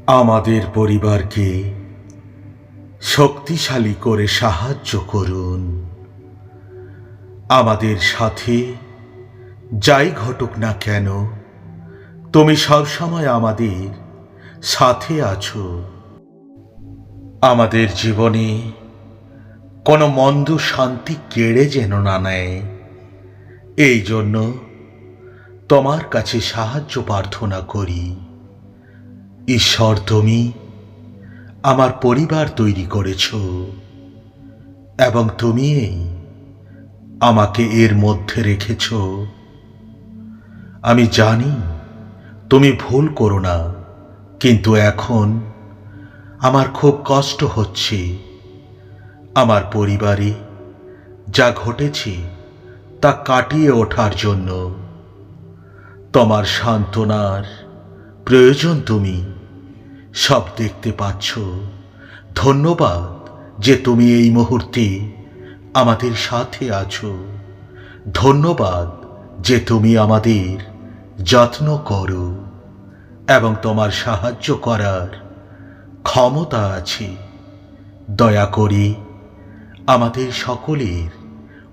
আমাদের পরিবারকে শক্তিশালী করে সাহায্য করুন। আমাদের সাথে যাই ঘটুক না কেন, তুমি সবসময় আমাদের সাথে আছো। আমাদের জীবনে কোনো মন্দ শান্তি কেড়ে যেন না নেয়, এই জন্য তোমার কাছে সাহায্য প্রার্থনা করি। ঈশ্বর, তুমি আমার পরিবার তৈরি করেছ এবং তুমি আমাকে এর মধ্যে রেখেছ। আমি জানি তুমি ভুল করো না, কিন্তু এখন আমার খুব কষ্ট হচ্ছে। আমার পরিবারে যা ঘটেছে তা কাটিয়ে ওঠার জন্য তোমার সান্ত্বনার প্রয়োজন। তুমি সব দেখতে পাচ্ছ। ধন্যবাদ যে তুমি এই মুহূর্তে আমাদের সাথে আছো। ধন্যবাদ যে তুমি আমাদের যত্ন করো এবং তোমার সাহায্য করার ক্ষমতা আছে। দয়া করে আমাদের সকলের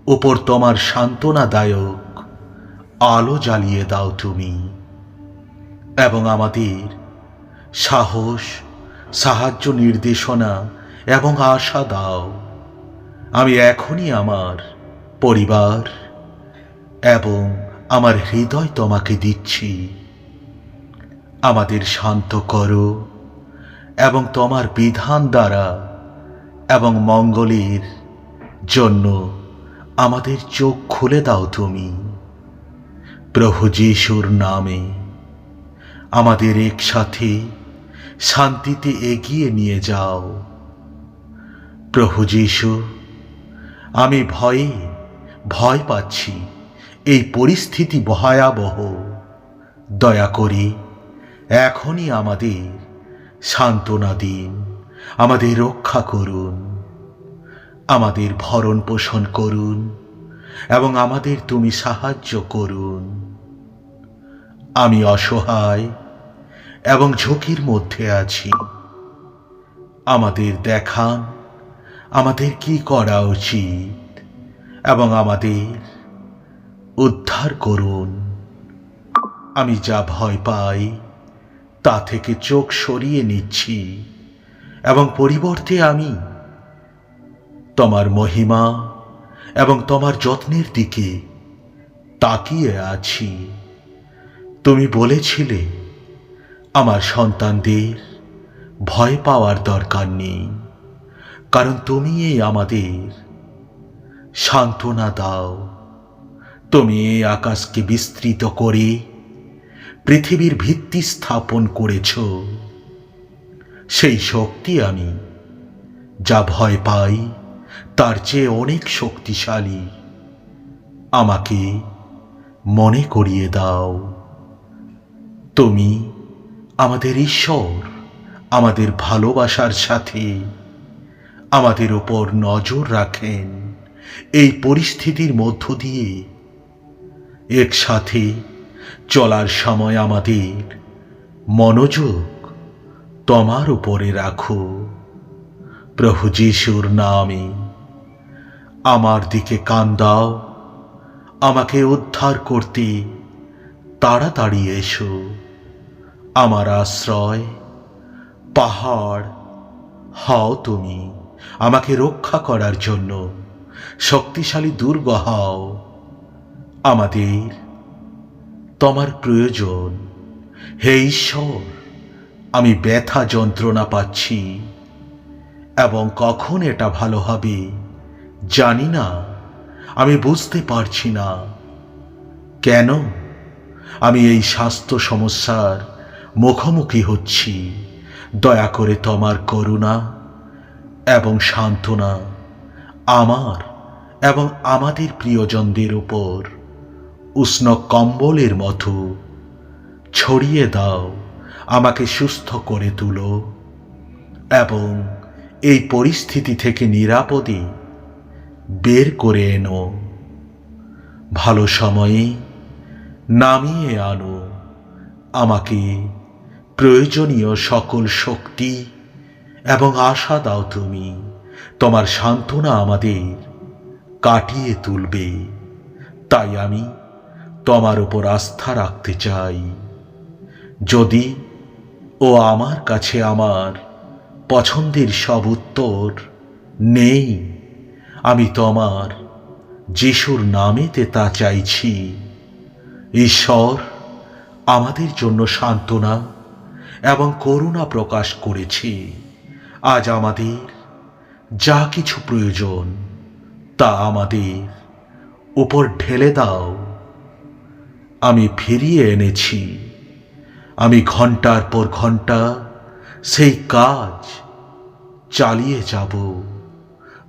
উপর তোমার সান্ত্বনাদায়ক আলো জ্বালিয়ে দাও তুমি, এবং আমাদের সাহস, সাহায্য, নির্দেশনা এবং আশা দাও। আমি এখনই আমার পরিবার এবং আমার হৃদয় তোমাকে দিচ্ছি। আমাদের শান্ত করো এবং তোমার বিধান দ্বারা এবং মঙ্গলের জন্য আমাদের চোখ খুলে দাও তুমি। প্রভু যিশুর নামে আমাদের একসাথে শান্তিতে এগিয়ে নিয়ে যাও। প্রভু যিশু, আমি ভয় পাচ্ছি। এই পরিস্থিতি ভয়াবহ। দয়া করে এখনই আমাদের সান্ত্বনা দিন, আমাদের রক্ষা করুন, আমাদের ভরণ পোষণ করুন এবং আমাদের তুমি সাহায্য করুন। আমি অসহায় এবং ঝুঁকির মধ্যে আছি। আমাদের দেখান আমাদের কি করা উচিত এবং আমাদের উদ্ধার করুন। আমি যা ভয় পাই তা থেকে চোখ সরিয়ে নিচ্ছি এবং পরিবর্তে আমি তোমার মহিমা এবং তোমার যত্নের দিকে তাকিয়ে আছি। তুমি বলেছিলে আমার সন্তানদের ভয় পাওয়ার দরকার নেই, কারণ তুমি আমাদের সান্ত্বনা দাও। তুমি এই আকাশকে বিস্তৃত করে পৃথিবীর ভিত্তি স্থাপন করেছ। সেই শক্তি আমি যা ভয় পাই তার চেয়ে অনেক শক্তিশালী। আমাকে মনে করিয়ে দাও তুমি আমাদের ঈশ্বর, আমাদের ভালোবাসার সাথে আমাদের উপর নজর রাখেন। এই পরিস্থিতির মধ্য দিয়ে একসাথে চলার সময় আমাদের মনোযোগ তোমার উপরে রাখো। প্রভু যিশুর নামে আমার দিকে কান দাও। আমাকে উদ্ধার করতে তাড়াতাড়ি এসো। আমার আশ্রয় পাহাড় হও তুমি। আমাকে রক্ষা করার জন্য শক্তিশালী দুর্গ হও। আমাদের তোমার প্রয়োজন। হে ঈশ্বর, আমি ব্যথা যন্ত্রণা পাচ্ছি এবং কখন এটা ভালো হবে জানি না। আমি বুঝতে পারছি না কেন আমি এই স্বাস্থ্য সমস্যার মুখোমুখি হচ্ছি। দয়া করে তোমার করুণা এবং সান্ত্বনা আমার এবং আমাদের প্রিয়জনদের উপর উষ্ণ কম্বলের মতো ছড়িয়ে দাও। আমাকে সুস্থ করে তুলো এবং এই পরিস্থিতি থেকে নিরাপদে বের করে এনো। ভালো সময়ে নামিয়ে আনো আমাকে প্রয়োজনীয় সকল শক্তি এবং আশা দাও তুমি। তোমার সান্ত্বনা আমাদের কাটিয়ে তুলবে। তাই আমি তোমার উপর আস্থা রাখতে চাই। যদি ও আমার কাছে আমার পছন্দের সব উত্তর নেই, আমি তোমার যিশুর নামেতে তা চাইছি। ঈশ্বর আমাদের জন্য সান্ত্বনা এবং করুণা প্রকাশ করেছে। আজ আমাদের যা কিছু প্রয়োজন তা আমাদের উপর ঢেলে দাও। আমি ফিরিয়ে এনেছি। আমি ঘন্টার পর ঘন্টা সেই কাজ চালিয়ে যাব।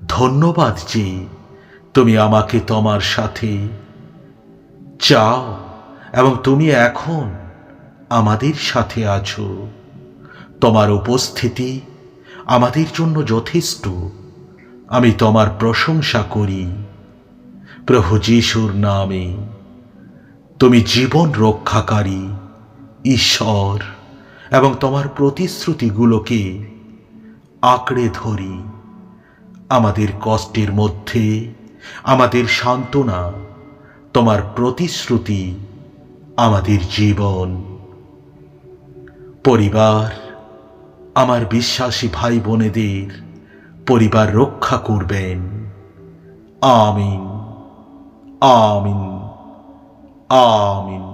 ধন্যবাদ যে তুমি আমাকে তোমার সাথে চাও এবং তুমি এখন আমাদের সাথে আছো। তোমার উপস্থিতি আমাদের জন্য যথেষ্ট। আমি তোমার প্রশংসা করি প্রভু যিশুর নামে। তুমি জীবন রক্ষাকারী ঈশ্বর এবং তোমার প্রতিশ্রুতিগুলোকে আঁকড়ে ধরি। আমাদের কষ্টের মধ্যে আমাদের সান্ত্বনা, তোমার প্রতিশ্রুতি আমাদের জীবন। পরিবার, আমার বিশ্বাসী ভাই বোনেদের পরিবার রক্ষা করবেন। আমিন, আমিন, আমিন।